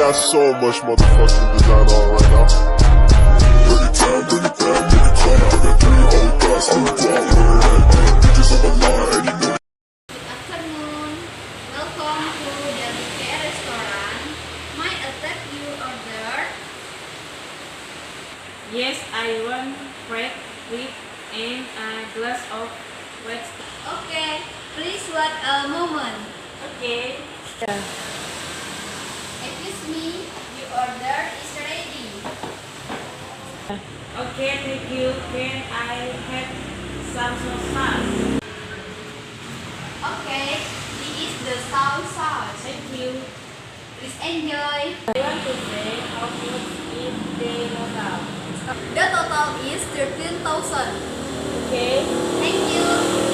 got so much motherfucking design on right now. Bring it down, bring it down, make it clap. I got 3 old guys, I'm the block with it. Bitches on my line, and you know. Good afternoon. Welcome to the Buffet restaurant. Might I take your order? Yes, I want bread with and a glass of wet. Okay, please wait a moment. Okay. Excuse me, your order is ready. Okay, thank you. Can I have some sauce? Okay, this is the soy sauce. Thank you. Please enjoy. I want to say how much is the total? The total is 13,000. Okay. Thank you.